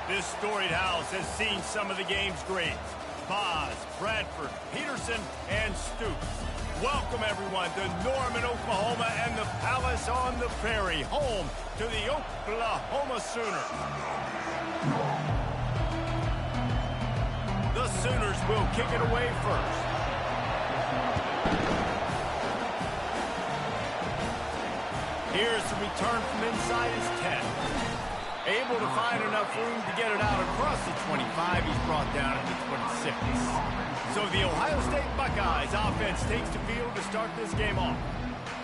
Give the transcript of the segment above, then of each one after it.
This storied house has seen some of the game's greats. Boz, Bradford, Peterson, and Stoops. Welcome, everyone, to Norman, Oklahoma, and the Palace on the Prairie, home to the Oklahoma Sooners. The Sooners will kick it away first. Here's the return from inside his 10. Able to find enough room to get it out across the 25. He's brought down at the 26. So the Ohio State Buckeyes offense takes the field to start this game off.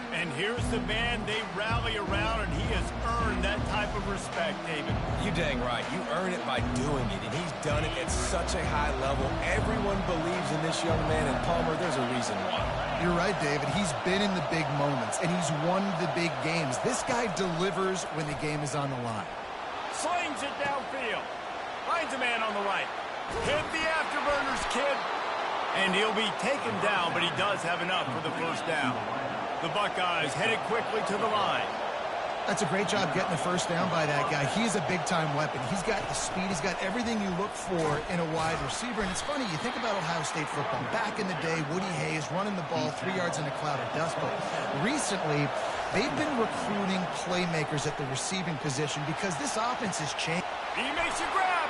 And here's the man they rally around, and he has earned that type of respect, David. You dang right. You earn it by doing it, and he's done it at such a high level. Everyone believes in this young man, and Palmer, there's a reason why. You're right, David. He's been in the big moments, and he's won the big games. This guy delivers when the game is on the line. Slings it downfield. Finds a man on the right. Hit the afterburners, kid. And he'll be taken down, but he does have enough for the first down. The Buckeyes headed quickly to the line. That's a great job getting the first down by that guy. He's a big-time weapon. He's got the speed. He's got everything you look for in a wide receiver. And it's funny, you think about Ohio State football. Back in the day, Woody Hayes running the ball 3 yards in a cloud of dust. But recently, they've been recruiting playmakers at the receiving position because this offense has changed. He makes a grab.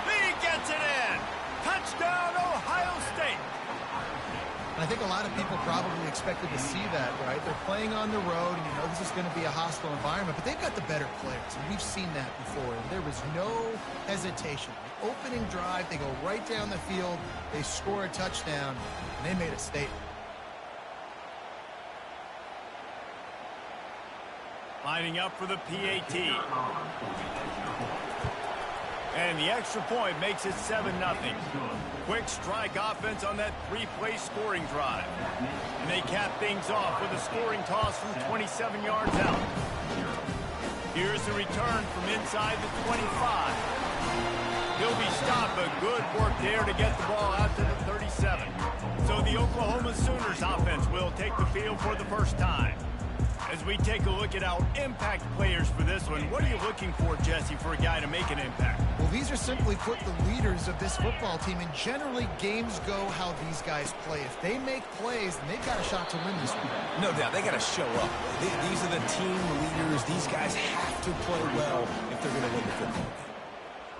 He gets it in. Touchdown, Ohio State. I think a lot of people probably expected to see that, right? They're playing on the road, and you know this is going to be a hostile environment, but they've got the better players, and we've seen that before. And there was no hesitation. The opening drive, they go right down the field, they score a touchdown, and they made a statement. Lining up for the PAT. And the extra point makes it 7-0. Quick strike offense on that 3-play scoring drive. And they cap things off with a scoring toss from 27 yards out. Here's the return from inside the 25. He'll be stopped, but good work there to get the ball out to the 37. So the Oklahoma Sooners offense will take the field for the first time. As we take a look at our impact players for this one, what are you looking for, Jesse, for a guy to make an impact? Well, these are simply put the leaders of this football team, and generally games go how these guys play. If they make plays, then they've got a shot to win this one. No doubt, they got to show up. These are the team leaders. These guys have to play well if they're going to win the football game.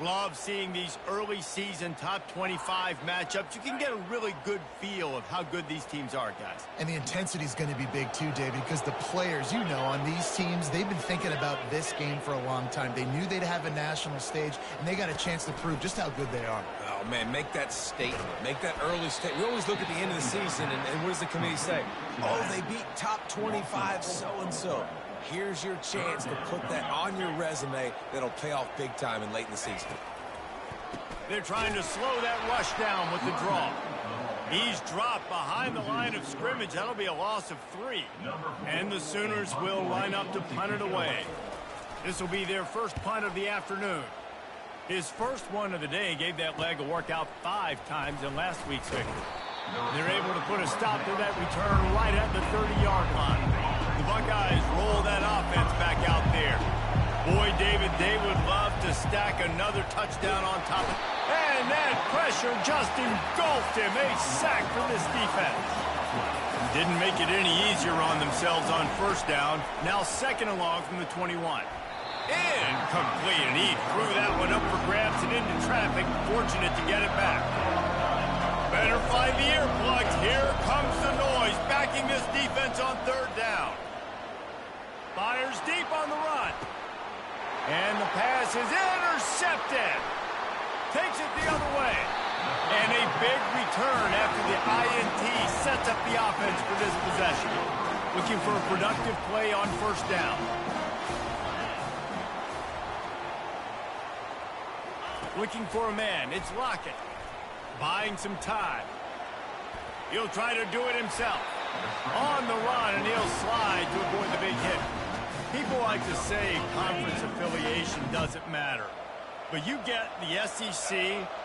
Love seeing these early season top 25 matchups. You can get a really good feel of how good these teams are, guys. And the intensity is going to be big too, David, because the players, you know, on these teams, they've been thinking about this game for a long time. They knew they'd have a national stage, and they got a chance to prove just how good they are. Oh, man, make that statement. Make that early statement. We always look at the end of the season, and what does the committee say? Oh, they beat top 25 so-and-so. Here's your chance to put that on your resume that'll pay off big time and late in the season. They're trying to slow that rush down with the draw. He's dropped behind the line of scrimmage. That'll be a loss of 3. And the Sooners will line up to punt it away. This will be their first punt of the afternoon. His first one of the day gave that leg a workout 5 times in last week's victory. They're able to put a stop to that return right at the 30-yard line. The Buckeyes roll that offense back out there. Boy, David, they would love to stack another touchdown on top of it. And that pressure just engulfed him. A sack for this defense. Didn't make it any easier on themselves on first down. Now second and long from the 21. Incomplete, and he threw that one up for grabs and into traffic. Fortunate to get it back. Better find the earplugs. Here comes the noise, backing this defense on third down. Fires deep on the run. And the pass is intercepted. Takes it the other way. And a big return after the INT sets up the offense for this possession. Looking for a productive play on first down. Looking for a man. It's Lockett. Buying some time. He'll try to do it himself. On the run, and he'll slide to avoid the big hit. People like to say conference affiliation doesn't matter. But you get the SEC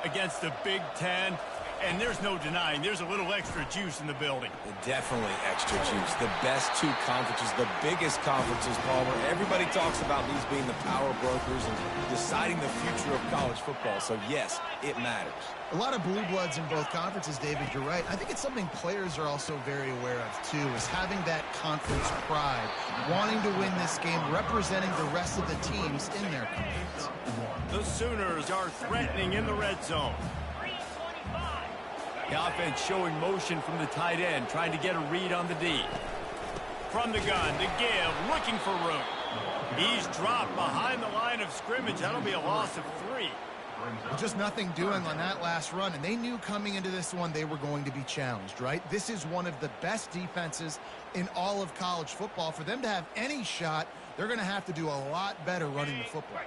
against the Big Ten, And there's no denying there's a little extra juice in the building. Definitely extra juice. The best two conferences, the biggest conferences, Palmer. Everybody talks about these being the power brokers and deciding the future of college football. So, yes, it matters. A lot of blue bloods in both conferences, David. You're right. I think it's something players are also very aware of, too, is having that conference pride, wanting to win this game, representing the rest of the teams in their conference. The Sooners are threatening in the red zone. The offense showing motion from the tight end, trying to get a read on the D. From the gun, the give, looking for room. He's dropped behind the line of scrimmage. That'll be a loss of 3. Just nothing doing on that last run, and they knew coming into this one they were going to be challenged, right? This is one of the best defenses in all of college football. For them to have any shot, they're going to have to do a lot better running the football.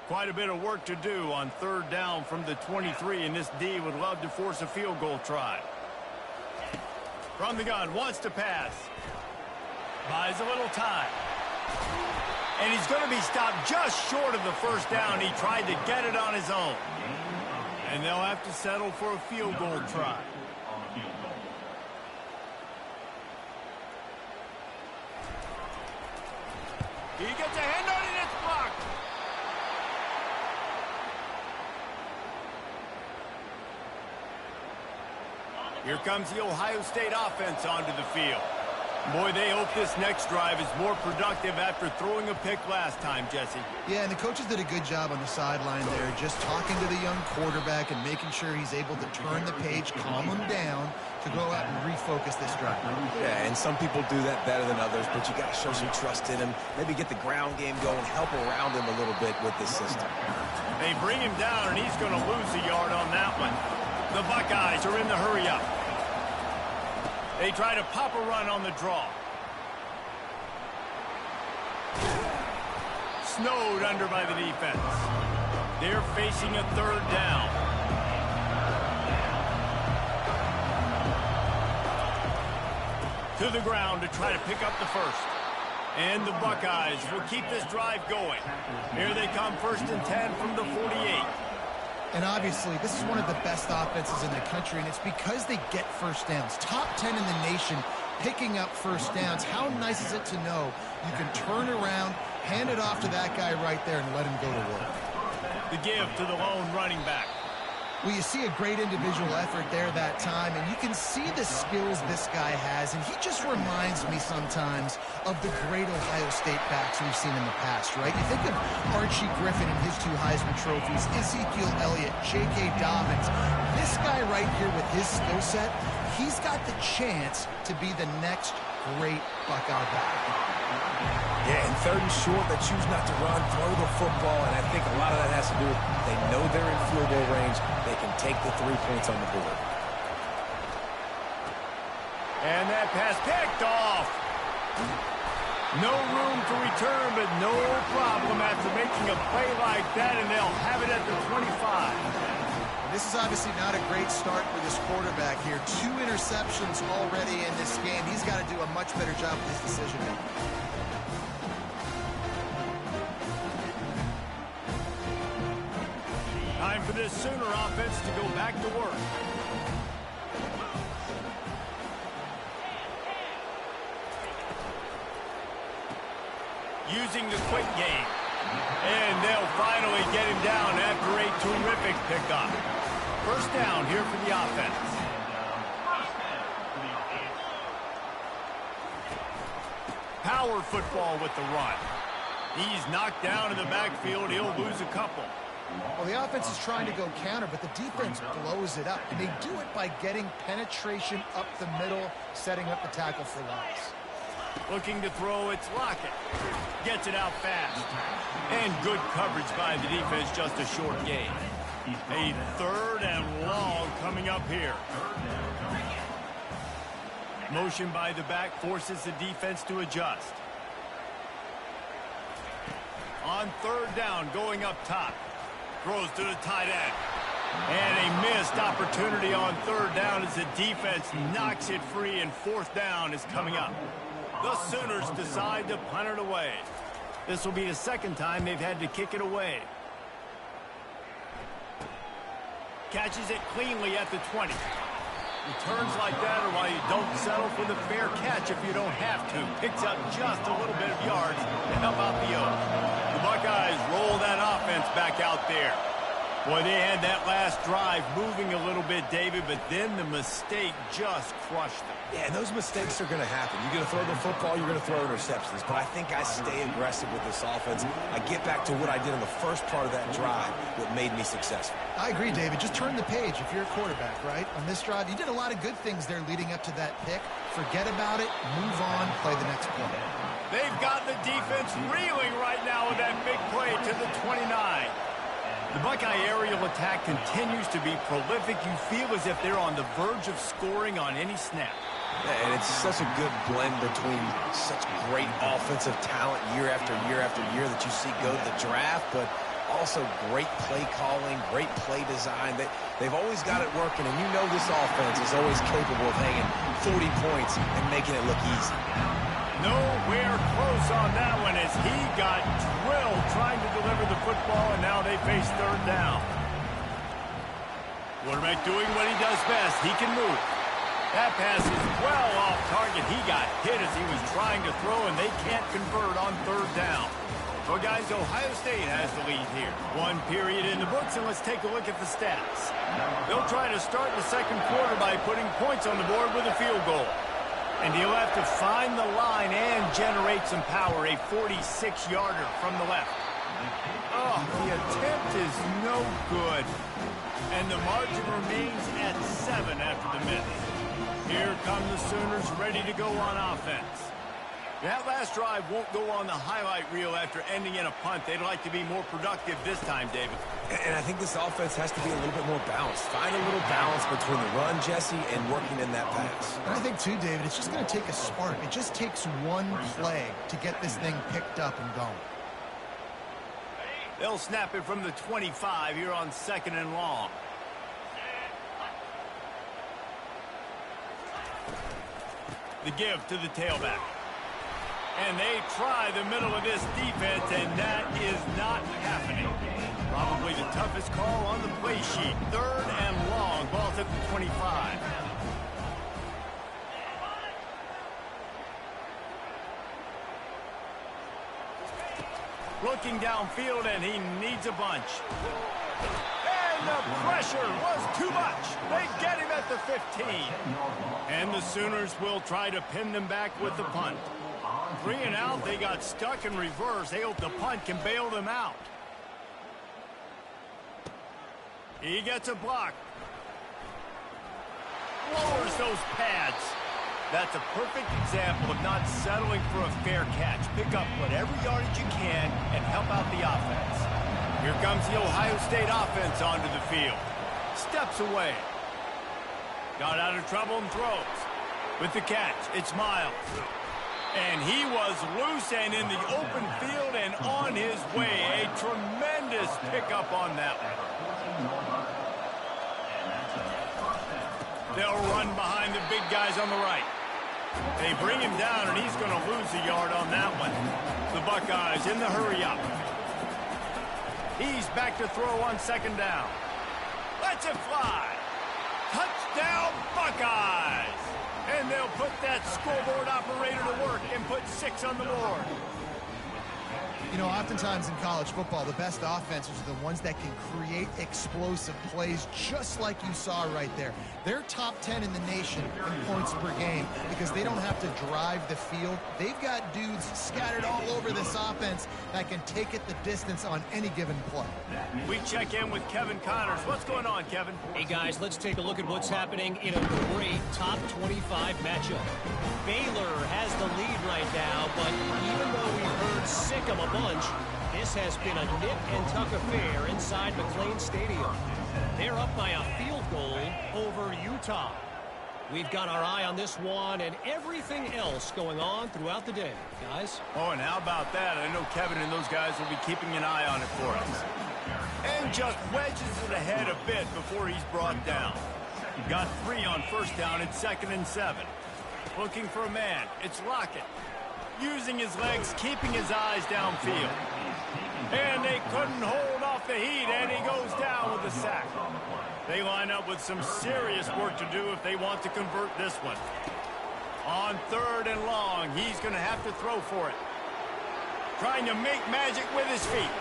Quite a bit of work to do on 3rd down from the 23, and this D would love to force a field goal try. From the gun, wants to pass. Buys a little time. And he's going to be stopped just short of the 1st down. He tried to get it on his own. And they'll have to settle for a field goal try. He gets a hand on it, it's blocked. Here comes the Ohio State offense onto the field. Boy, they hope this next drive is more productive after throwing a pick last time, Jesse. Yeah, and the coaches did a good job on the sideline there, just talking to the young quarterback and making sure he's able to turn the page, calm him down to go out and refocus this drive. Yeah, and some people do that better than others, but you got to show some trust in him. Maybe get the ground game going, help around him a little bit with this system. They bring him down, and he's going to lose a yard on that one. The Buckeyes are in the hurry-up. They try to pop a run on the draw. Snowed under by the defense. They're facing a 3rd down. To the ground to try to pick up the 1st. And the Buckeyes will keep this drive going. Here they come, 1st and 10 from the 48. And obviously, this is one of the best offenses in the country, and it's because they get 1st downs. Top 10 in the nation picking up 1st downs. How nice is it to know you can turn around, hand it off to that guy right there, and let him go to work. The give to the lone running back. Well, you see a great individual effort there that time, and you can see the skills this guy has, and he just reminds me sometimes of the great Ohio State backs we've seen in the past, right? You think of Archie Griffin and his 2 Heisman trophies, Ezekiel Elliott, J.K. Dobbins. This guy right here with his skill set, he's got the chance to be the next great Buckeye back. Yeah, and 3rd and short, they choose not to run, throw the football, and I think a lot of that has to do with they know they're in field goal range. They can take the 3 points on the board. And that pass picked off. No room to return, but no problem after making a play like that, and they'll have it at the 25. This is obviously not a great start for this quarterback here. 2 interceptions already in this game. He's got to do a much better job with his decision-making. Time for this Sooner offense to go back to work. Using the quick game. And they'll finally get him down after a terrific pickup. 1st down here for the offense. Power football with the run. He's knocked down in the backfield. He'll lose a couple. Well, the offense is trying to go counter, but the defense blows it up. And they do it by getting penetration up the middle, setting up the tackle for loss. Looking to throw, it's Lockett. Gets it out fast. And good coverage by the defense, just a short gain. A 3rd and long coming up here. Motion by the back forces the defense to adjust. On 3rd down, going up top. Throws to the tight end. And a missed opportunity on 3rd down as the defense knocks it free, and 4th down is coming up. The Sooners decide to punt it away. This will be the 2nd time they've had to kick it away. Catches it cleanly at the 20. Returns like that are why you don't settle for the fair catch if you don't have to. Picks up just a little bit of yards to help out the Oak. The Buckeyes roll that offense back out there. Boy, they had that last drive moving a little bit, David, but then the mistake just crushed them. Yeah, and those mistakes are going to happen. You're going to throw the football, you're going to throw interceptions. But I think I stay aggressive with this offense. I get back to what I did in the first part of that drive, what made me successful. I agree, David. Just turn the page if you're a quarterback, right? On this drive, you did a lot of good things there leading up to that pick. Forget about it, move on, play the next play. They've got the defense reeling right now with that big play to the 29. The Buckeye aerial attack continues to be prolific. You feel as if they're on the verge of scoring on any snap. Yeah, and it's such a good blend between such great offensive talent year after year after year that you see go to the draft, but also great play calling, great play design. They've always got it working, and you know this offense is always capable of hanging 40 points and making it look easy. Nowhere close on that one as he got drilled trying to deliver the football, and now they face third down. Quarterback doing what he does best. He can move. That pass is well off target. He got hit as he was trying to throw, and they can't convert on third down. So, guys, Ohio State has the lead here. One period in the books, and let's take a look at the stats. They'll try to start the second quarter by putting points on the board with a field goal. And he'll have to find the line and generate some power, a 46-yarder from the left. Oh, the attempt is no good. And the margin remains at 7 after the miss. Here come the Sooners ready to go on offense. That last drive won't go on the highlight reel after ending in a punt. They'd like to be more productive this time, David. And I think this offense has to be a little bit more balanced. Find a little balance between the run, Jesse, and working in that pass. And I think, too, David, it's just going to take a spark. It just takes one play to get this thing picked up and going. They'll snap it from the 25 here on 2nd and long. The give to the tailback. And they try the middle of this defense, and that is not happening. Probably the toughest call on the play sheet. 3rd and long. Ball's at the 25. Looking downfield, and he needs a bunch. And the pressure was too much. They get him at the 15. And the Sooners will try to pin them back with the punt. 3 and out, they got stuck in reverse. They hope the punt can bail them out. He gets a block. Lowers those pads. That's a perfect example of not settling for a fair catch. Pick up whatever yardage you can and help out the offense. Here comes the Ohio State offense onto the field. Steps away. Got out of trouble and throws. With the catch, it's Miles. And he was loose and in the open field and on his way. A tremendous pickup on that one. They'll run behind the big guys on the right. They bring him down, and he's going to lose a yard on that one. The Buckeyes in the hurry up. He's back to throw on 2nd down. Lets it fly. Touchdown, Buckeyes! And they'll put that scoreboard operator to work and put 6 on the board. You know, oftentimes in college football, the best offenses are the ones that can create explosive plays just like you saw right there. They're top 10 in the nation in points per game because they don't have to drive the field. They've got dudes scattered all over this offense that can take it the distance on any given play. We check in with Kevin Connors. What's going on, Kevin? Hey, guys, let's take a look at what's happening in a great top 25 matchup. Baylor has the lead right now, but even though we heard sick of a bunch, this has been a nip-and-tuck affair inside McLean Stadium. They're up by a field goal over Utah. We've got our eye on this one and everything else going on throughout the day, guys. Oh, and how about that? I know Kevin and those guys will be keeping an eye on it for us. And just wedges it ahead a bit before he's brought down. Got 3 on 1st down at 2nd and 7. Looking for a man. It's Lockett. Using his legs, keeping his eyes downfield. And they couldn't hold off the heat, and he goes down with a sack. They line up with some serious work to do if they want to convert this one. On 3rd and long, he's going to have to throw for it. Trying to make magic with his feet.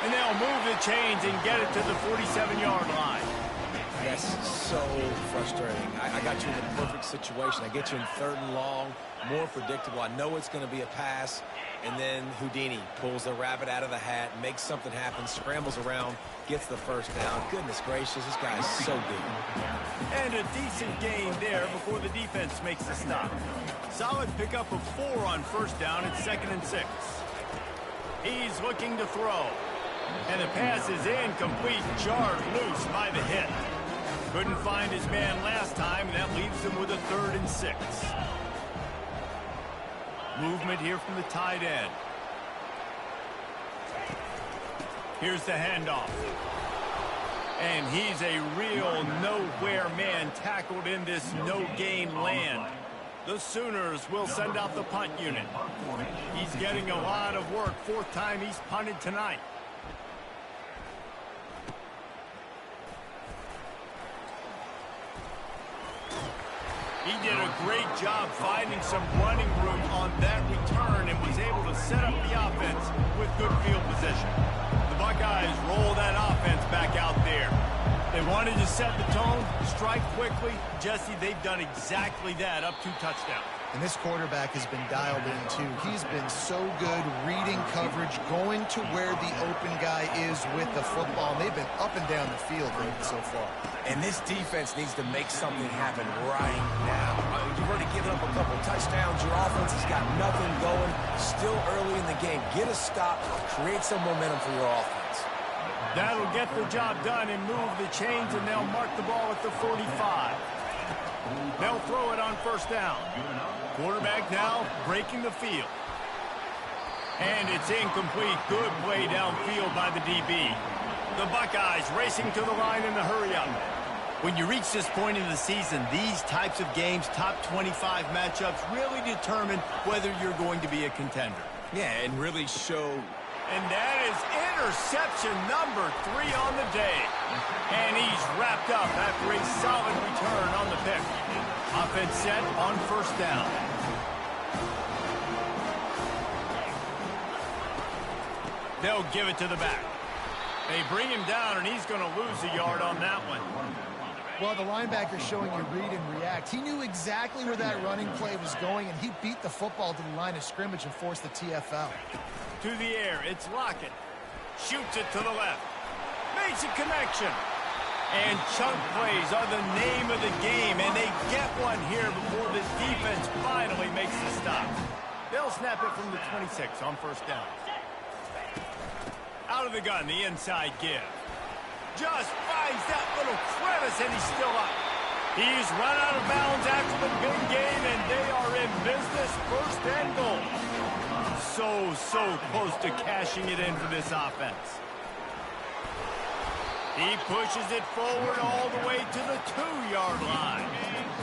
And they'll move the chains and get it to the 47-yard line. That's so frustrating. I got you in the perfect situation. I get you in 3rd and long, more predictable. I know it's going to be a pass, and then Houdini pulls the rabbit out of the hat, makes something happen, scrambles around, gets the first down. Goodness gracious, this guy is so good. And a decent gain there before the defense makes the stop. Solid pickup of 4 on 1st down at 2nd and 6. He's looking to throw. And the pass is incomplete, jarred loose by the hit. Couldn't find his man last time, and that leaves him with a 3rd and 6. Movement here from the tight end. Here's the handoff. And he's a real nowhere man tackled in this no-gain land. The Sooners will send out the punt unit. He's getting a lot of work. 4th time he's punted tonight. He did a great job finding some running room on that return and was able to set up the offense with good field position. The Buckeyes roll that offense back out there. They wanted to set the tone, strike quickly. Jesse, they've done exactly that, up 2 touchdowns. And this quarterback has been dialed in, too. He's been so good reading coverage, going to where the open guy is with the football. And they've been up and down the field, David, so far. And this defense needs to make something happen right now. You've already given up a couple touchdowns. Your offense has got nothing going. Still early in the game. Get a stop. Create some momentum for your offense. That'll get the job done and move the chains, and they'll mark the ball at the 45. They'll throw it on 1st down. Quarterback now breaking the field. And it's incomplete. Good play downfield by the DB. The Buckeyes racing to the line in the hurry-up. When you reach this point in the season, these types of games, top 25 matchups, really determine whether you're going to be a contender. Yeah, and really show. And that is interception number 3 on the day. And he's wrapped up after a solid return on the pick. Offense set on 1st down. They'll give it to the back. They bring him down, and he's going to lose a yard on that one. Well, the linebacker's showing you read and react. He knew exactly where that running play was going, and he beat the football to the line of scrimmage and forced the TFL. To the air, it's Lockett. Shoots it to the left. Makes a connection. And chunk plays are the name of the game, and they get one here before the defense finally makes the stop. They'll snap it from the 26 on 1st down. Out of the gun, the inside give. Just finds that little crevice, and he's still up. He's run out of bounds after the big game, and they are in business, 1st and goal. So close to cashing it in for this offense. He pushes it forward all the way to the 2-yard line.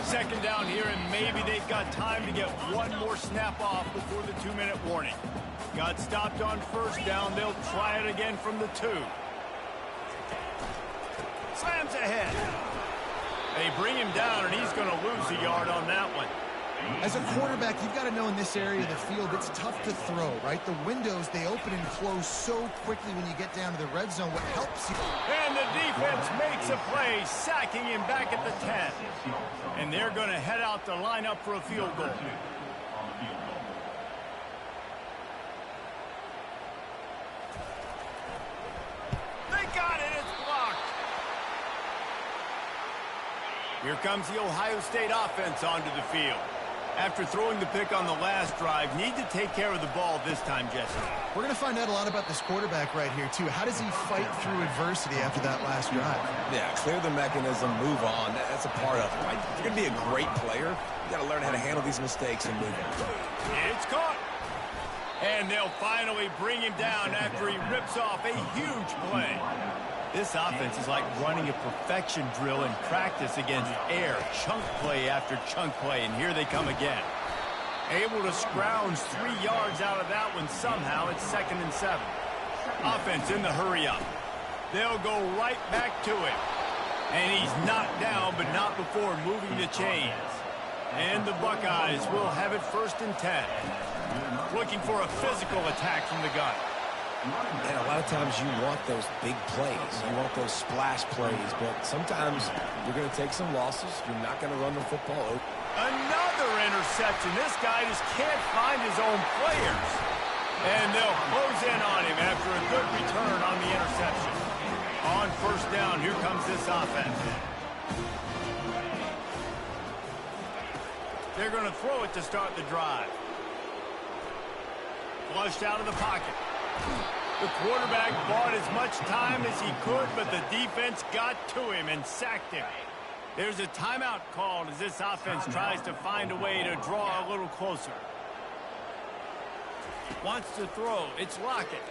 2nd down here, and maybe they've got time to get one more snap off before the 2-minute warning. Got stopped on 1st down. They'll try it again from the 2. Slams ahead. They bring him down, and he's going to lose a yard on that one. As a quarterback, you've got to know in this area of the field, it's tough to throw, right? The windows, they open and close so quickly when you get down to the red zone. What helps you? And the defense makes a play, sacking him back at the 10. And they're going to head out to line up for a field goal. They got it. It's blocked. Here comes the Ohio State offense onto the field. After throwing the pick on the last drive, need to take care of the ball this time, Jesse. We're going to find out a lot about this quarterback right here, too. How does he fight through adversity after that last drive? Yeah, clear the mechanism, move on. That's a part of it, right? If you're going to be a great player, you got to learn how to handle these mistakes and move on. It's caught. And they'll finally bring him down after he rips off a huge play. This offense is like running a perfection drill in practice against air. Chunk play after chunk play, and here they come again. Able to scrounge 3 yards out of that one somehow. It's 2nd and 7. Offense in the hurry-up. They'll go right back to it. And he's knocked down, but not before moving the chains. And the Buckeyes will have it 1st and 10. Looking for a physical attack from the gun. And a lot of times you want those big plays. You want those splash plays. But sometimes you're going to take some losses. You're not going to run the football. Another interception. This guy just can't find his own players. And they'll close in on him after a good return on the interception. On 1st down, here comes this offense. They're going to throw it to start the drive. Flushed out of the pocket. The quarterback bought as much time as he could, but the defense got to him and sacked him. There's a timeout called as this offense tries to find a way to draw a little closer. Wants to throw. It's Lockett.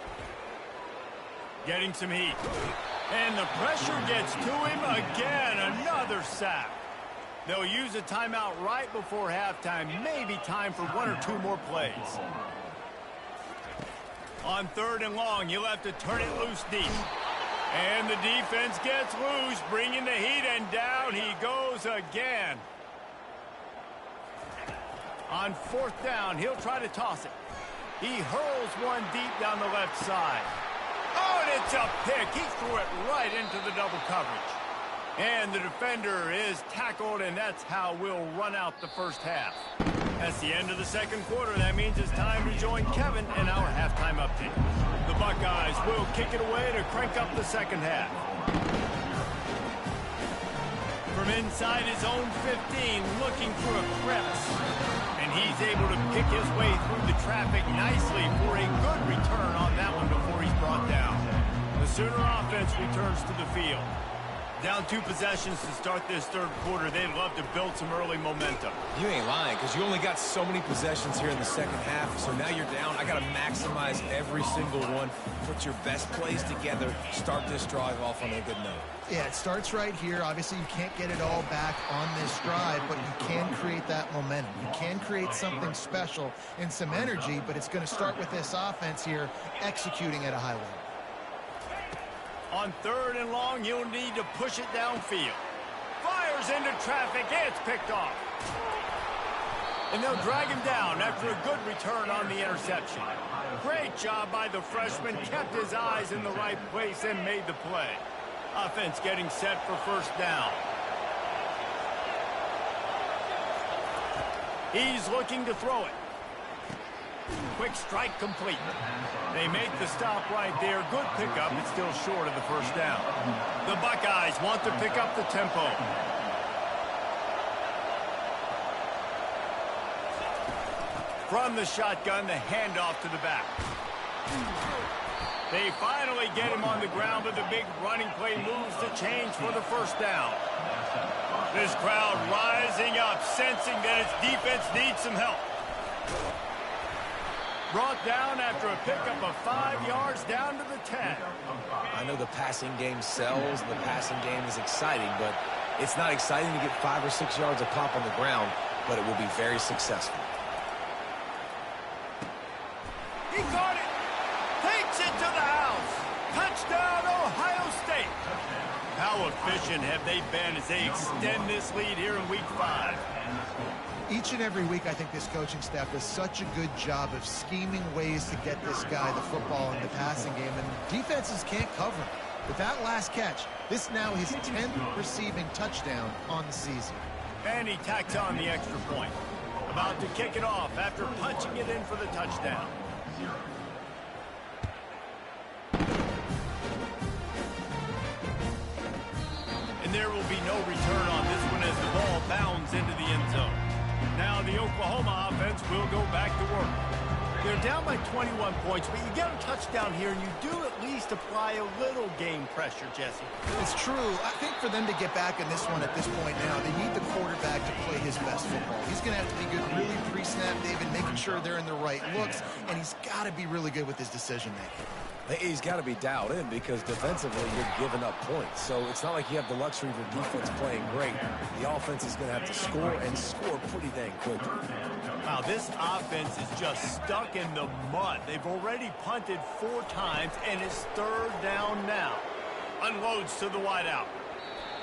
Getting some heat. And the pressure gets to him again. Another sack. They'll use a timeout right before halftime. Maybe time for 1 or 2 more plays. On 3rd and long, you'll have to turn it loose deep. And the defense gets loose, bringing the heat, and down he goes again. On 4th down, he'll try to toss it. He hurls one deep down the left side. Oh, and it's a pick. He threw it right into the double coverage. And the defender is tackled, and that's how we'll run out the 1st half. That's the end of the 2nd quarter. That means it's time to join Kevin in our halftime update. The Buckeyes will kick it away to crank up the 2nd half. From inside his own 15, looking for a crevice. And he's able to pick his way through the traffic nicely for a good return on that one before he's brought down. The Sooner offense returns to the field. Down 2 possessions to start this 3rd quarter. They'd love to build some early momentum. You ain't lying, because you only got so many possessions here in the 2nd half. So now you're down. I got to maximize every single one. Put your best plays together. Start this drive off on a good note. Yeah, it starts right here. Obviously, you can't get it all back on this drive, but you can create that momentum. You can create something special and some energy, but it's going to start with this offense here executing at a high level. On 3rd and long, you'll need to push it downfield. Fires into traffic. It's picked off. And they'll drag him down after a good return on the interception. Great job by the freshman. Kept his eyes in the right place and made the play. Offense getting set for 1st down. He's looking to throw it. Quick strike complete. They make the stop right there. Good pickup. It's still short of the 1st down. The Buckeyes want to pick up the tempo. From the shotgun, the handoff to the back. They finally get him on the ground, but the big running play moves the change for the 1st down. This crowd rising up, sensing that its defense needs some help. Brought down after a pickup of 5 yards down to the 10. I know the passing game sells, and the passing game is exciting, but it's not exciting to get 5 or 6 yards of pop on the ground, but it will be very successful. He got it. Takes it to the house. Touchdown, Ohio State. How efficient have they been as they extend this lead here in Week 5? Each and every week, I think this coaching staff does such a good job of scheming ways to get this guy the football in the passing game, and defenses can't cover him. With that last catch, this now his 10th receiving touchdown on the season. And he tacks on the extra point. About to kick it off after punching it in for the touchdown. And there will be no return on this one as the ball bounds into the end zone. Now the Oklahoma offense will go back to work. They're down by 21 points, but you get a touchdown here, and you do at least apply a little game pressure, Jesse. It's true. I think for them to get back in this one at this point now, they need the quarterback to play his best football. He's going to have to be good really pre-snap, David, making sure they're in the right looks, and he's got to be really good with his decision-making. He's got to be dialed in because defensively you're giving up points. So it's not like you have the luxury of your defense playing great. The offense is going to have to score and score pretty dang quickly. Wow, this offense is just stuck in the mud. They've already punted 4 times, and it's 3rd down now. Unloads to the wideout.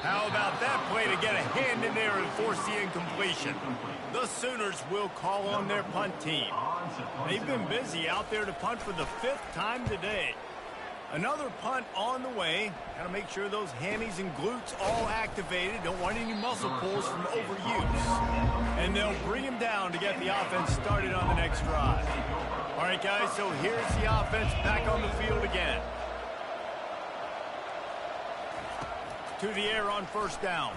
How about that play to get a hand in there and force the incompletion? The Sooners will call on their punt team. They've been busy out there to punt for the 5th time today. Another punt on the way. Got to make sure those hammies and glutes all activated. Don't want any muscle pulls from overuse. And they'll bring him down to get the offense started on the next drive. All right, guys, so here's the offense back on the field again. To the air on first down.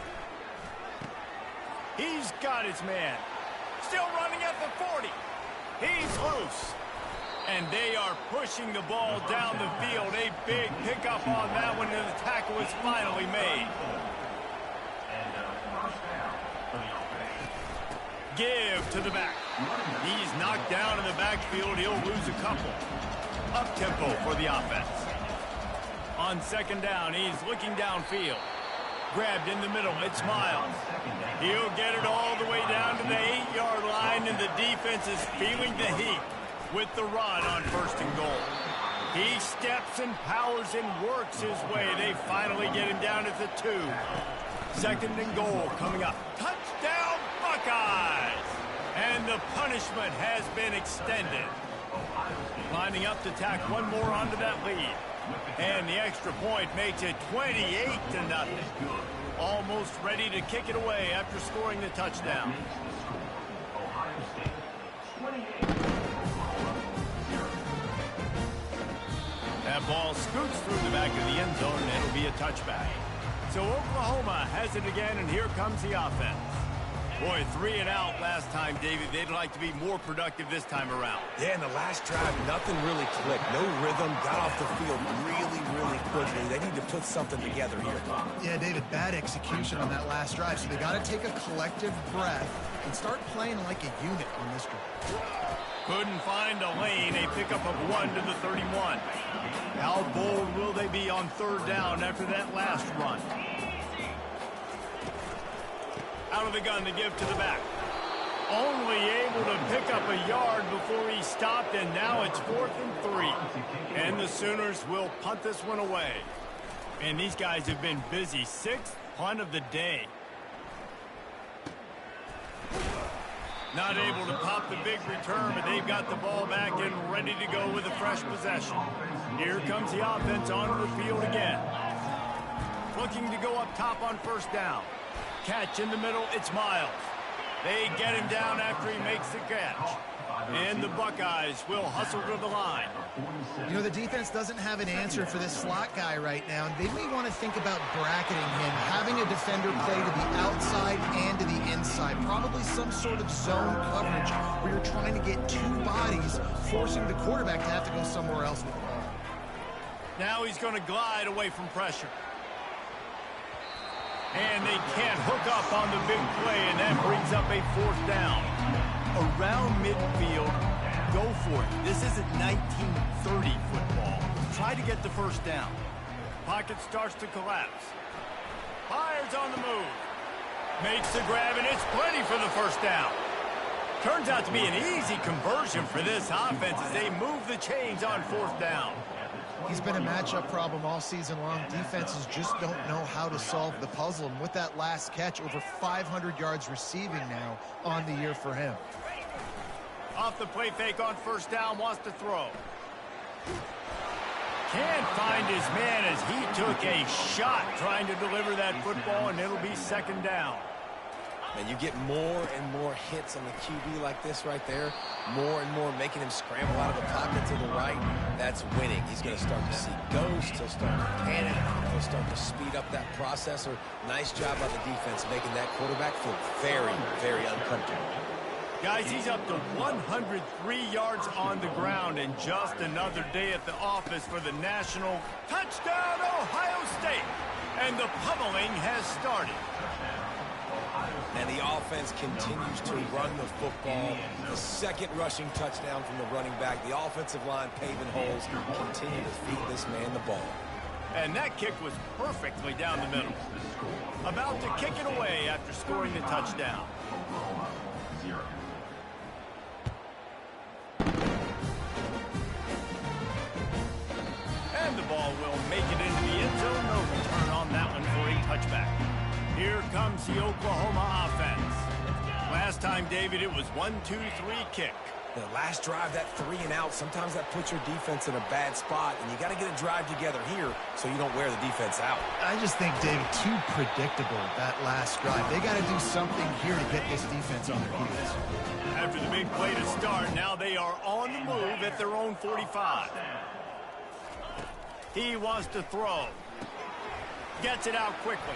He's got his man. Still running at the 40. He's loose. And they are pushing the ball down the field. A big pickup on that one, and the tackle is finally made. Give to the back. He's knocked down in the backfield. He'll lose a couple. Up-tempo for the offense. On second down, he's looking downfield. Grabbed in the middle. It's Miles. He'll get it all the way down to the 8-yard line, and the defense is feeling the heat with the run on first and goal. He steps and powers and works his way. They finally get him down at the 2. Second and goal coming up. Touchdown, Buckeyes! And the punishment has been extended. Lining up to tack one more onto that lead. And the extra point makes it 28-0. Almost ready to kick it away after scoring the touchdown. That ball scoots through the back of the end zone, and it'll be a touchback. So Oklahoma has it again, and here comes the offense. Boy, 3 and out last time, David. They'd like to be more productive this time around. Yeah, in the last drive, nothing really clicked. No rhythm, got off the field really, really quickly. They need to put something together here. Yeah, David, bad execution on that last drive. So they got to take a collective breath and start playing like a unit on this drive. Couldn't find a lane. A pickup of 1 to the 31. How bold will they be on third down after that last run? Out of the gun to give to the back. Only able to pick up a yard before he stopped, and now it's 4th and 3. And the Sooners will punt this one away. And these guys have been busy. 6th punt of the day. Not able to pop the big return, but they've got the ball back and ready to go with a fresh possession. Here comes the offense onto the field again. Looking to go up top on first down. Catch in the middle, it's Miles. They get him down after he makes the catch. And the Buckeyes will hustle to the line. You know, the defense doesn't have an answer for this slot guy right now. They may want to think about bracketing him, having a defender play to the outside and to the inside. Probably some sort of zone coverage where you're trying to get 2 bodies, forcing the quarterback to have to go somewhere else with the ball. Now he's going to glide away from pressure. And they can't hook up on the big play, and that brings up a 4th down. Around midfield, go for it. This isn't 1930 football. Try to get the first down. Pocket starts to collapse. Fires on the move. Makes the grab, and it's plenty for the first down. Turns out to be an easy conversion for this offense as they move the chains on 4th down. He's been a matchup problem all season long. Defenses just don't know how to solve the puzzle. And with that last catch, over 500 yards receiving now on the year for him. Off the play fake on first down, wants to throw. Can't find his man as he took a shot trying to deliver that football, and it'll be 2nd down. And you get more and more hits on the QB like this right there. More and more making him scramble out of the pocket to the right. That's winning. He's going to start to see ghosts. He'll start to panic. He'll start to speed up that processor. Nice job by the defense making that quarterback feel very, very uncomfortable. Guys, he's up to 103 yards on the ground, and just another day at the office for the national touchdown, Ohio State. And the pummeling has started. And the offense continues to run the football. The 2nd rushing touchdown from the running back. The offensive line paving holes. Continue to feed this man the ball. And that kick was perfectly down the middle. About to kick it away after scoring the touchdown. And the ball will make it into the end zone. No return on that one for a touchback. Here comes the Oklahoma offense. Last time, David, it was 1-2-3 kick. The last drive, that 3 and out, sometimes that puts your defense in a bad spot, and you got to get a drive together here so you don't wear the defense out. I just think, David, too predictable, that last drive. They got to do something here to get this defense on their heels. After the big play to start, now they are on the move at their own 45. He wants to throw. Gets it out quickly.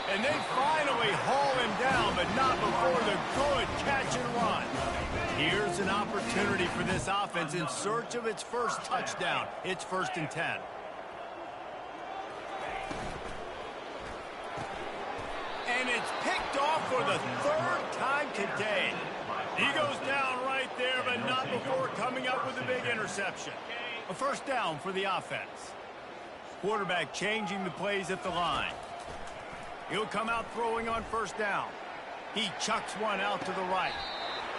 And they finally haul him down, but not before the good catch and run. Here's an opportunity for this offense in search of its first touchdown. It's 1st and 10. And it's picked off for the 3rd time today. He goes down right there, but not before coming up with a big interception. A 1st down for the offense. Quarterback changing the plays at the line. He'll come out throwing on 1st down. He chucks one out to the right.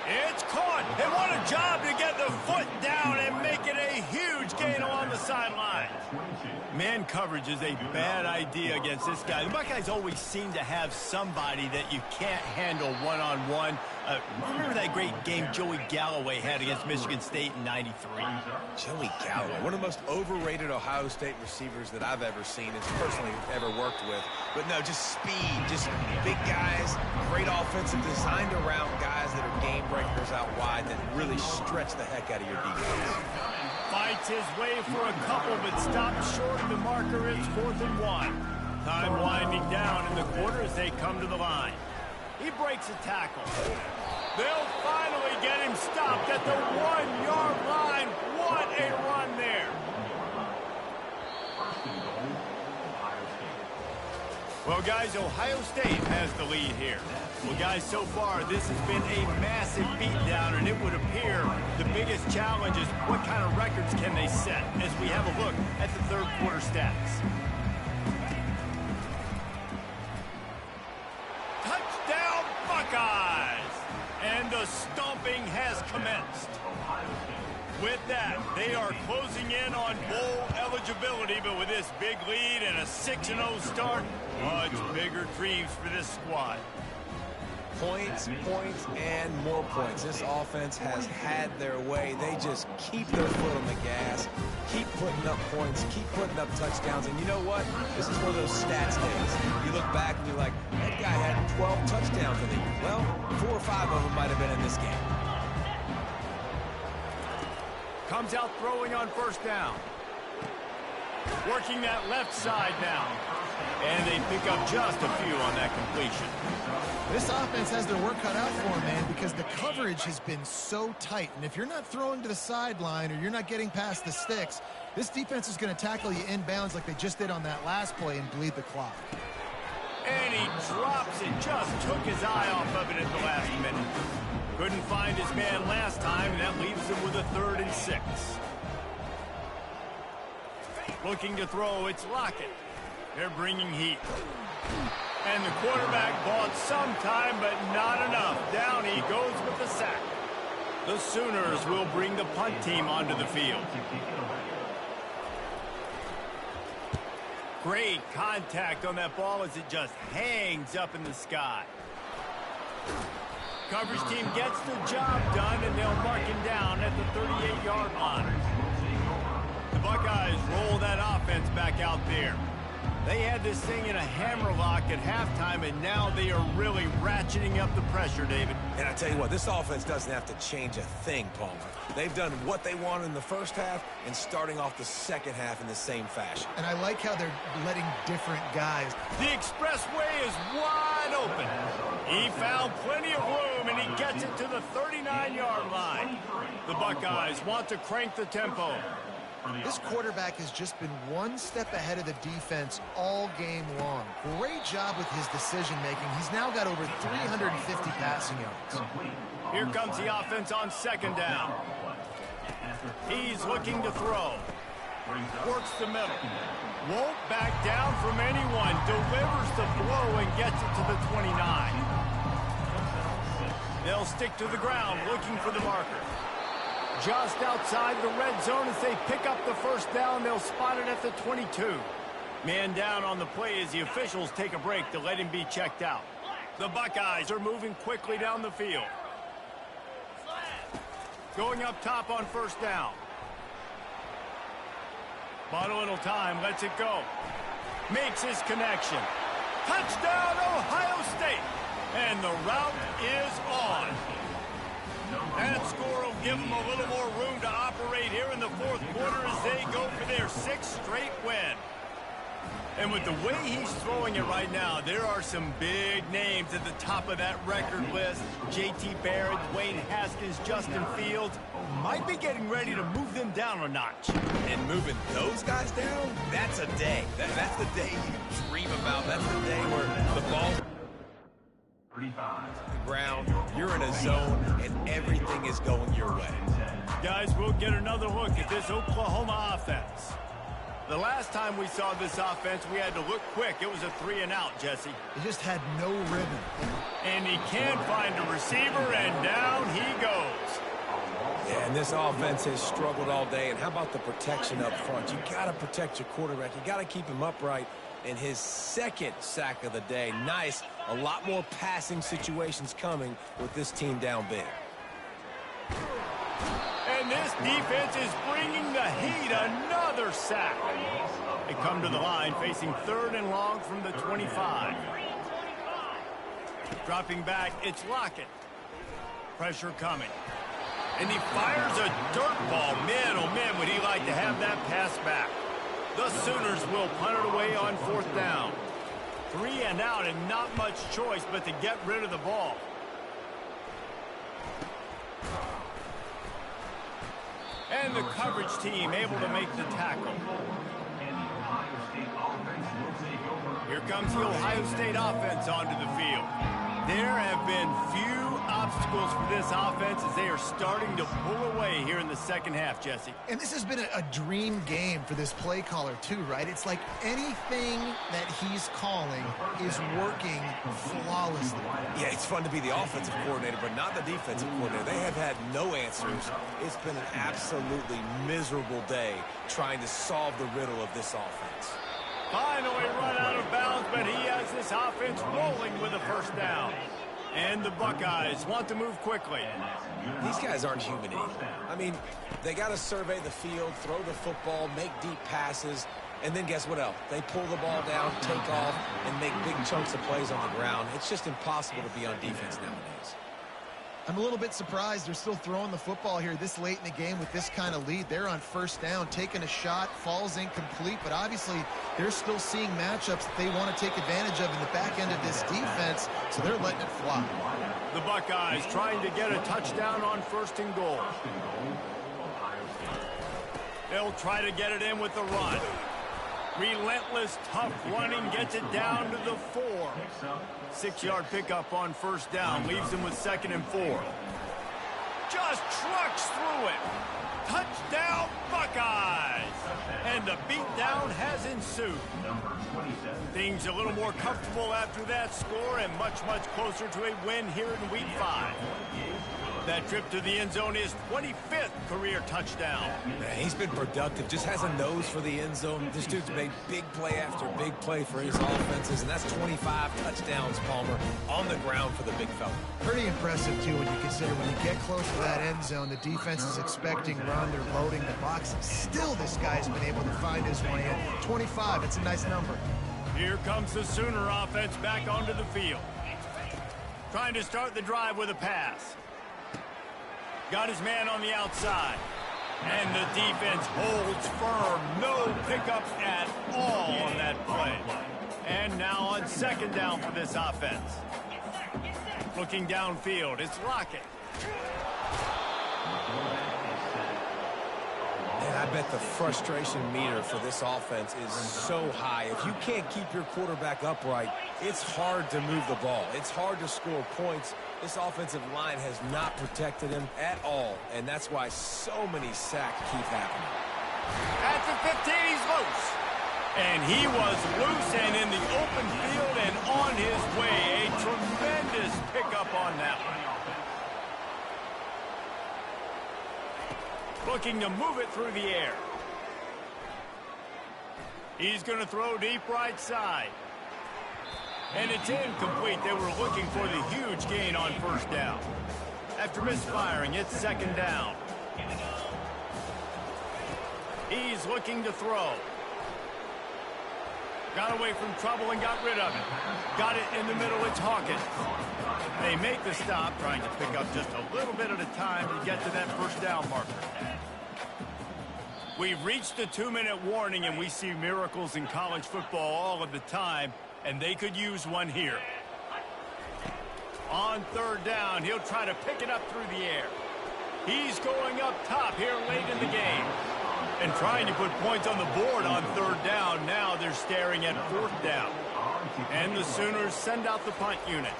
It's caught, and what a job to get the foot down and make it a huge gain along the sideline. Man coverage is a bad idea against this guy. The Buckeyes always seem to have somebody that you can't handle one-on-one. Remember that great game Joey Galloway had against Michigan State in '93? Joey Galloway, one of the most overrated Ohio State receivers that I've ever seen, and personally ever worked with. But no, just speed, just big guys, great offensive, designed around guys that are game breakers out wide that really stretch the heck out of your defense. Fights his way for a couple, but stops short of the marker. It's 4th and 1. Time winding down in the quarter as they come to the line. He breaks a tackle. They'll finally get him stopped at the 1-yard line. What a run there. Well, guys, Ohio State has the lead here. Well, guys, so far, this has been a massive beatdown, and it would appear the biggest challenge is what kind of records can they set as we have a look at the 3rd quarter stats. Touchdown, Buckeyes! And the stomping has commenced. With that, they are closing in on bowl eligibility, but with this big lead and a 6-0 start, much bigger dreams for this squad. Points, points, and more points. This offense has had their way. They just keep their foot on the gas, keep putting up points, keep putting up touchdowns. And you know what? This is one of those stats days. You look back and you're like, that guy had 12 touchdowns in the year. Well, 4 or 5 of them might have been in this game. Comes out throwing on 1st down. Working that left side now. And they pick up just a few on that completion. This offense has their work cut out for them, man, because the coverage has been so tight. And if you're not throwing to the sideline or you're not getting past the sticks, this defense is going to tackle you inbounds like they just did on that last play and bleed the clock. And he drops it, just took his eye off of it at the last minute. Couldn't find his man last time, and that leaves him with a 3rd and 6. Looking to throw, it's Lockett. They're bringing heat. And the quarterback bought some time, but not enough. Down he goes with the sack. The Sooners will bring the punt team onto the field. Great contact on that ball as it just hangs up in the sky. Coverage team gets the job done, and they'll mark him down at the 38-yard line. The Buckeyes roll that offense back out there. They had this thing in a hammerlock at halftime, and now they are really ratcheting up the pressure, David. And I tell you what, this offense doesn't have to change a thing, Palmer. They've done what they wanted in the 1st half and starting off the 2nd half in the same fashion. And I like how they're letting different guys. The expressway is wide open. He found plenty of room, and he gets it to the 39-yard line. The Buckeyes want to crank the tempo. This quarterback has just been one step ahead of the defense all game long. Great job with his decision-making. He's now got over 350 passing yards. Here comes the offense on 2nd down. He's looking to throw. Works the middle. Won't back down from anyone. Delivers the blow and gets it to the 29. They'll stick to the ground looking for the marker. Just outside the red zone as they pick up the 1st down. They'll spot it at the 22. Man down on the play as the officials take a break to let him be checked out. The Buckeyes are moving quickly down the field. Going up top on first down. Bought a little time, lets it go. Makes his connection. Touchdown, Ohio State! And the route is on. That score will give them a little more room to operate here in the fourth quarter as they go for their 6th straight win. And with the way he's throwing it right now, there are some big names at the top of that record list. J.T. Barrett, Dwayne Haskins, Justin Fields might be getting ready to move them down a notch. And moving those guys down, that's a day. That's the day you dream about. That's the day where the ball the ground, you're in a zone, and everything is going your way. Guys, we'll get another look at this Oklahoma offense. The last time we saw this offense, we had to look quick. It was a 3-and-out, Jesse. He just had no rhythm. And he can't find a receiver, and down he goes. Yeah, and this offense has struggled all day. And how about the protection up front? You got to protect your quarterback. You got to keep him upright. And his 2nd sack of the day. Nice. A lot more passing situations coming with this team down big. And this defense is bringing the heat. Another sack. They come to the line facing 3rd and long from the 25. Dropping back, it's Lockett. Pressure coming. And he fires a dirt ball. Man, oh man, would he like to have that pass back. The Sooners will punt it away on 4th down. 3-and-out and not much choice but to get rid of the ball. And the coverage team able to make the tackle. Here comes the Ohio State offense onto the field. There have been few obstacles for this offense as they are starting to pull away here in the second half, Jesse. And this has been a dream game for this play caller too, right? It's like anything that he's calling is working flawlessly. Yeah, it's fun to be the offensive coordinator, but not the defensive coordinator. They have had no answers. It's been an absolutely miserable day trying to solve the riddle of this offense. Finally run out of bounds, but he has this offense rolling with a 1st down. And the Buckeyes want to move quickly. These guys aren't human either. I mean, they got to survey the field, throw the football, make deep passes, and then guess what else? They pull the ball down, take off, and make big chunks of plays on the ground. It's just impossible to be on defense nowadays. I'm a little bit surprised they're still throwing the football here this late in the game with this kind of lead. They're on 1st down, taking a shot, falls incomplete, but obviously they're still seeing matchups that they want to take advantage of in the back end of this defense, so they're letting it fly. The Buckeyes trying to get a touchdown on 1st and goal. They'll try to get it in with the run. Relentless, tough running gets it down to the 4. 6-yard pickup on 1st down. Leaves him with 2nd and 4. Just trucks through it. Touchdown, Buckeyes! And the beatdown has ensued. Things a little more comfortable after that score and much, much closer to a win here in Week 5. That trip to the end zone is 25th career touchdown. Man, he's been productive, just has a nose for the end zone. This dude's made big play after big play for his offenses, and that's 25 touchdowns, Palmer, on the ground for the big fella. Pretty impressive, too, when you consider when you get close to that end zone, the defense is expecting run, they're loading the box, and still this guy's been able to find his way in. 25, it's a nice number. Here comes the Sooner offense back onto the field. Trying to start the drive with a pass. Got his man on the outside. And the defense holds firm. No pickups at all on that play. And now on 2nd down for this offense. Looking downfield, it's Lockett. And I bet the frustration meter for this offense is so high. If you can't keep your quarterback upright, it's hard to move the ball. It's hard to score points. This offensive line has not protected him at all, and that's why so many sacks keep happening. At the 15, he's loose. And he was loose and in the open field and on his way. A tremendous pickup on that one. Looking to move it through the air. He's going to throw deep right side. And it's incomplete. They were looking for the huge gain on first down. After misfiring, it's second down. He's looking to throw. Got away from trouble and got rid of it. Got it in the middle. It's Hawkins. They make the stop, trying to pick up just a little bit at a time to get to that first down marker. We've reached the 2-minute warning, and we see miracles in college football all of the time, and they could use one here. On third down, he'll try to pick it up through the air. He's going up top here late in the game. And trying to put points on the board on third down. Now they're staring at fourth down. And the Sooners send out the punt unit.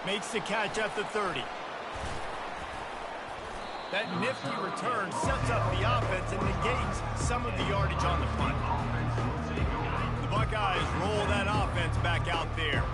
Makes the catch at the 30. That nifty return sets up the offense and negates some of the yardage on the punt. The Buckeyes roll that offense back out there.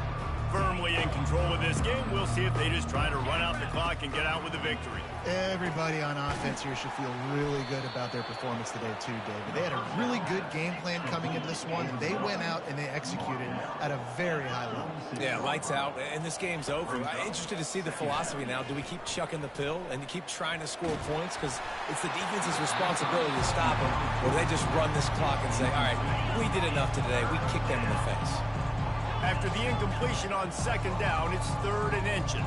Firmly in control of this game. We'll see if they just try to run out the clock and get out with the victory. Everybody on offense here should feel really good about their performance today too, David. They had a really good game plan coming into this one, and they went out and they executed at a very high level. Yeah, lights out, and this game's over. I'm interested to see the philosophy now. Do we keep chucking the pill and keep trying to score points? Because it's the defense's responsibility to stop them, or do they just run this clock and say, all right, we did enough today. We kicked them in the face. After the incompletion on second down, it's 3rd and inches.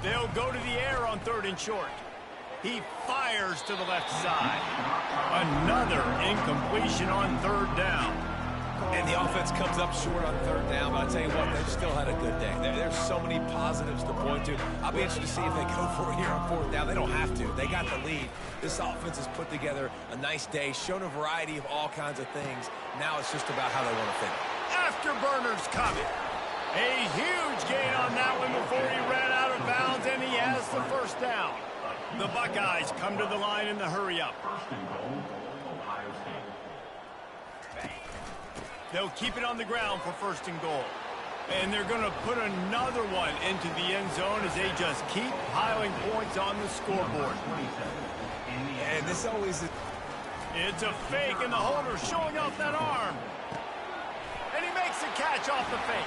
They'll go to the air on 3rd and short. He fires to the left side. Another incompletion on 3rd down. And the offense comes up short on 3rd down, but I'll tell you what, they've still had a good day. There's so many positives to point to. I'll be interested to see if they go for it here on 4th down. They don't have to. They got the lead. This offense has put together a nice day, shown a variety of all kinds of things. Now it's just about how they want to finish. Afterburners coming. A huge gain on that one before he ran out of bounds, and he has the first down. The Buckeyes come to the line in the hurry-up. They'll keep it on the ground for 1st and goal. And they're going to put another one into the end zone as they just keep piling points on the scoreboard. And this always is... It's a fake, and the holder showing off that arm. And he makes the catch off the fake.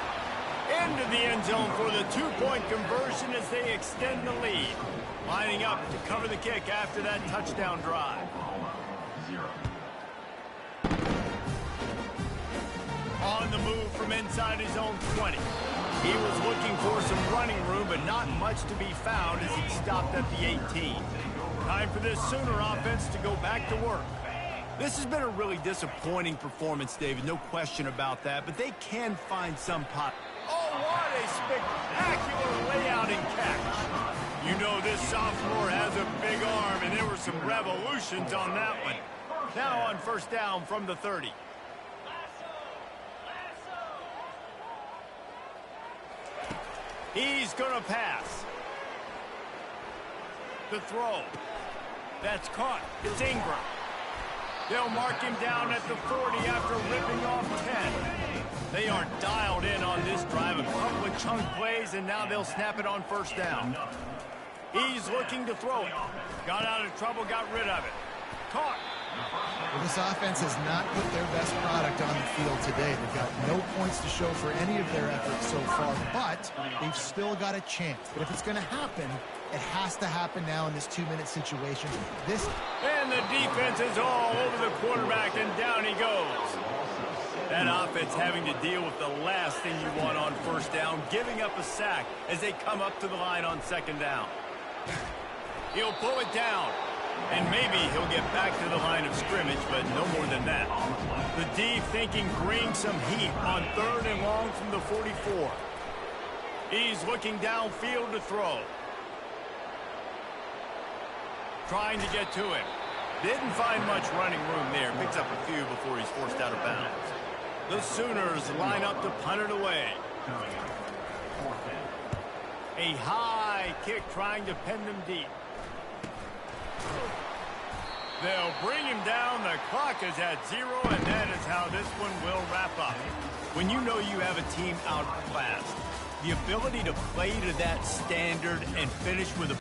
Into the end zone for the 2-point conversion as they extend the lead. Lining up to cover the kick after that touchdown drive. On the move from inside his own 20. He was looking for some running room, but not much to be found as he stopped at the 18. Time for this Sooner offense to go back to work. This has been a really disappointing performance, David, no question about that, but they can find some pop. Oh, what a spectacular layout and catch. You know this sophomore has a big arm, and there were some revolutions on that one. Now on 1st down from the 30. He's going to pass. The throw. That's caught. It's Ingram. They'll mark him down at the 40 after ripping off 10. They are dialed in on this drive. A couple of chunk plays, and now they'll snap it on 1st down. He's looking to throw it. Got out of trouble, got rid of it. Caught. Well, this offense has not put their best product on the field today. They've got no points to show for any of their efforts so far, but they've still got a chance. But if it's going to happen, it has to happen now in this 2-minute situation. And the defense is all over the quarterback, and down he goes. That offense having to deal with the last thing you want on 1st down, giving up a sack as they come up to the line on 2nd down. He'll pull it down. And maybe he'll get back to the line of scrimmage, but no more than that. The D thinking bring some heat on 3rd and long from the 44. He's looking downfield to throw. Trying to get to him. Didn't find much running room there. Picks up a few before he's forced out of bounds. The Sooners line up to punt it away. A high kick trying to pin them deep. They'll bring him down. The clock is at 0, and that is how this one will wrap up. When you know you have a team outclassed, the ability to play to that standard and finish with a